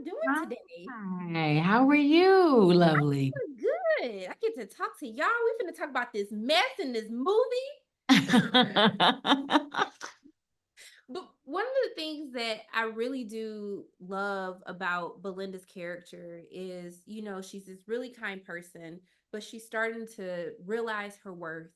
y'all doing today? Hi, how are you, lovely? I'm good. I get to talk to y'all. We finna talk about this mess in this movie. But one of the things that I really do love about Belinda's character is, she's this really kind person, but she's starting to realize her worth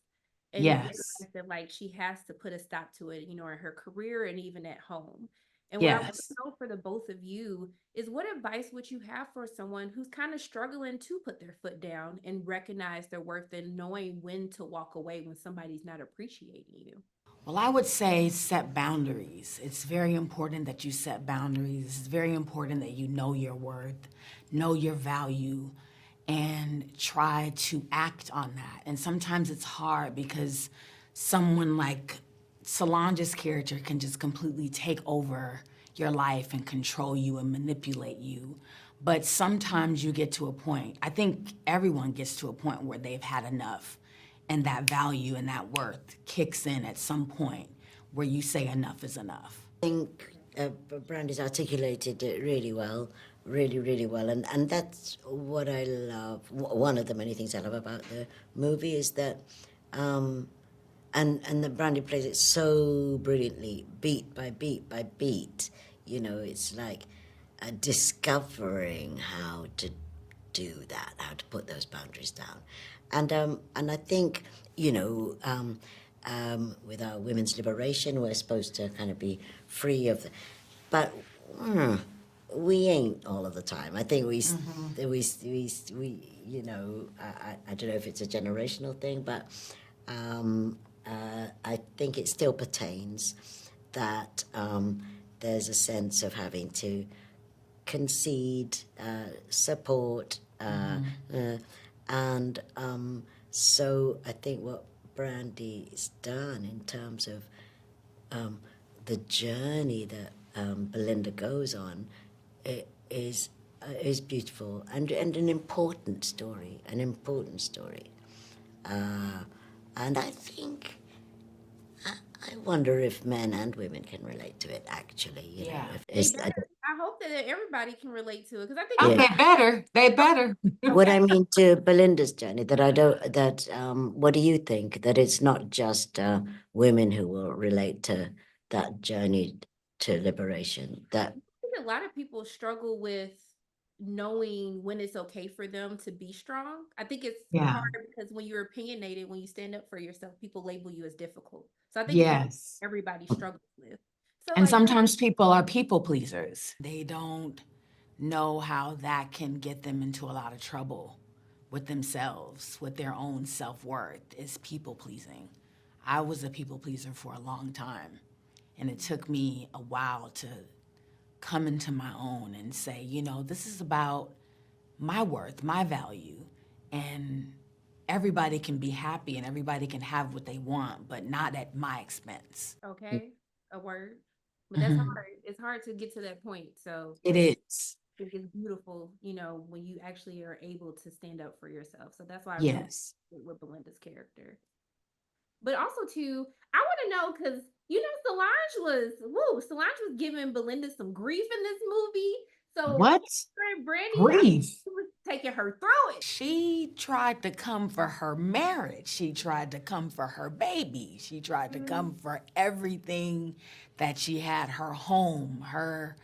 and Yes, realize that like she has to put a stop to it, in her career and even at home. And what I want yes. to know for the both of you is what advice would you have for someone who's kind of struggling to put their foot down and recognize their worth and knowing when to walk away when somebody's not appreciating you? Well, I would say set boundaries. It's very important that you set boundaries. It's very important that you know your worth, know your value, and try to act on that. And sometimes it's hard because someone like Solange's character can just completely take over your life and control you and manipulate you. But sometimes you get to a point, I think everyone gets to a point where they've had enough and that value and that worth kicks in at some point where you say enough is enough. I think Brandy's articulated it really well, really, really well, and that's what I love. One of the many things I love about the movie is that, and that Brandy plays it so brilliantly, beat by beat by beat. It's like discovering how to do that, how to put those boundaries down, and I think with our women's liberation, we're supposed to kind of be free of, but we ain't all of the time. I think I don't know if it's a generational thing, but I think it still pertains that there's a sense of having to concede, support, and so I think what Brandy's done in terms of the journey that Belinda goes on is beautiful and an important story, and I think I wonder if men and women can relate to it. Actually, Yeah. if They better. I hope that everybody can relate to it because I think Oh, it's yeah. they better. They better. What I mean to Belinda's journey, that I don't, that, what do you think? That it's not just women who will relate to that journey to liberation. That, think a lot of people struggle with knowing when it's okay for them to be strong. I think it's Yeah. hard because when you're opinionated, when you stand up for yourself, people label you as difficult. So I think it's Yes. everybody struggles with. So And like, sometimes people are people pleasers. They don't know how that can get them into a lot of trouble with themselves, with their own self worth, is people pleasing. I was a people pleaser for a long time. And it took me a while to come into my own and say, this is about my worth, my value, and everybody can be happy and everybody can have what they want, but not at my expense. okay, a word, but that's Mhm. hard. It's hard to get to that point. So It is. I think it's beautiful, when you actually are able to stand up for yourself. So that's why I really Yes. with Belinda's character. But also too, I want to know because Solange was giving Belinda some grief in this movie. So What? Brandy, I Grief. was taking her through it. She tried to come for her marriage. She tried to come for her baby. She tried to come for everything that she had, her home, her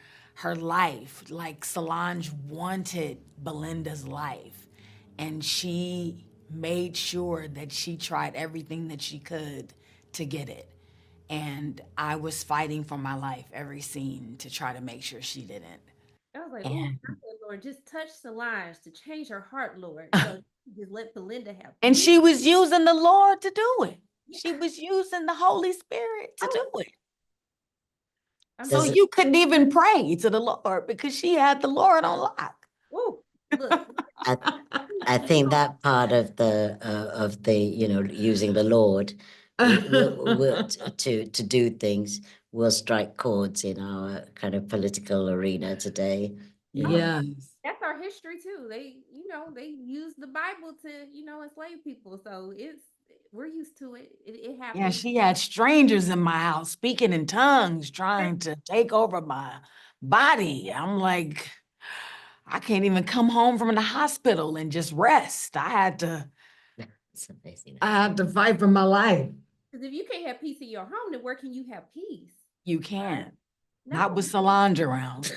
life. Like Solange wanted Belinda's life. And she made sure that she tried everything that she could to get it. And I was fighting for my life every scene to try to make sure she didn't. I was like, oh, And Lord, just touch Solange to change her heart, Lord. So just let Belinda have And peace. she was using the Lord to do it. Yeah. She was using the Holy Spirit to Oh, do it. I'm So does just, it, you couldn't even pray to the Lord because she had the Lord on lock. oh, look. I, I think that part of the using the Lord will to do things will strike chords in our kind of political arena today. Oh, Yeah. Yes. that's our history too. They use the Bible to, enslave people. So we're used to it. It Yeah, happens. she had strangers in my house speaking in tongues, trying to take over my body. I'm like, I can't even come home from the hospital and just rest. It's amazing. I had to fight for my life. Because if you can't have peace in your home, then where can you have peace? You can't. Not No. with Solange around.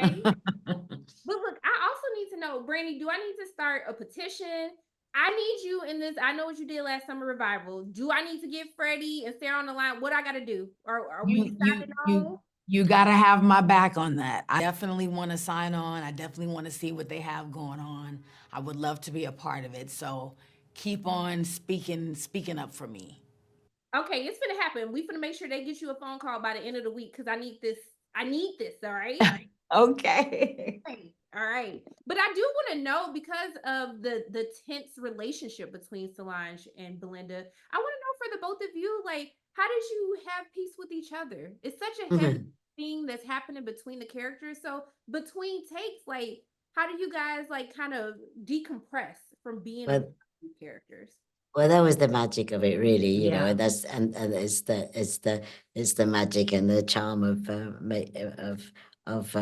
Okay. But look, I also need to know, Brandy, do I need to start a petition? I need you in this. I know what you did last summer revival. Do I need to get Freddie and Sarah on the line? What I got to do? Or are we You you signing you on? you gotta have my back on that. I definitely want to sign on. I definitely want to see what they have going on. I would love to be a part of it. So keep on speaking up for me. Okay, it's gonna happen. We gonna make sure they get you a phone call by the end of the week because I need this. I need this. All right. Okay. Right. All right. But I do want to know because of the tense relationship between Solange and Belinda. I want to know for the both of you, like, how did you have peace with each other? It's such a heavy thing that's happening between the characters. So between takes, like, how do you guys like kind of decompress from being around But these characters? well, that was the magic of it, really. Yeah. And that's and it's the magic and the charm of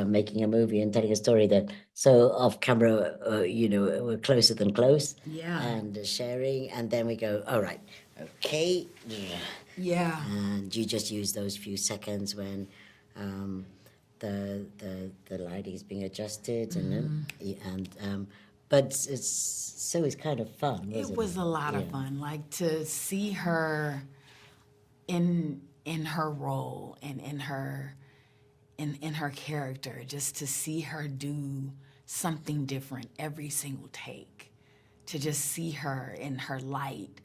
making a movie and telling a story that so off camera, we're closer than close, Yeah. and sharing, and then we go, all right, okay, Yeah. and you just use those few seconds when the lighting is being adjusted, and then but it's kind of fun, It wasn't was it? a lot of Yeah. fun, like to see her in her role and in her character, just to see her do something different every single take, to just see her in her light.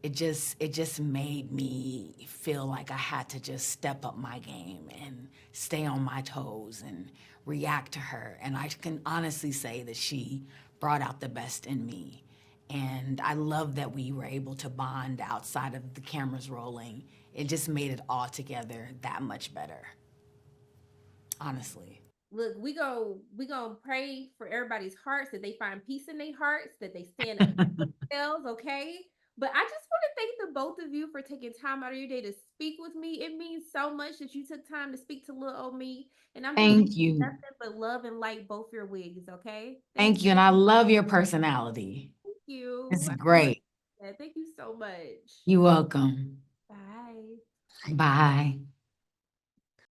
It just made me feel like I had to just step up my game and stay on my toes and react to her. And I can honestly say that she brought out the best in me. And I love that we were able to bond outside of the cameras rolling. It just made it all together that much better, honestly. Look, we gonna pray for everybody's hearts that they find peace in their hearts, that they stand up for themselves, okay? But I just want to thank the both of you for taking time out of your day to speak with me. It means so much that you took time to speak to little old me, and I'm just Thank you. nothing but love and light both your wigs, okay? Thank Thank you. And I love your personality. you. It's I really great. appreciate that. Thank you so much. You're welcome. Bye. Bye.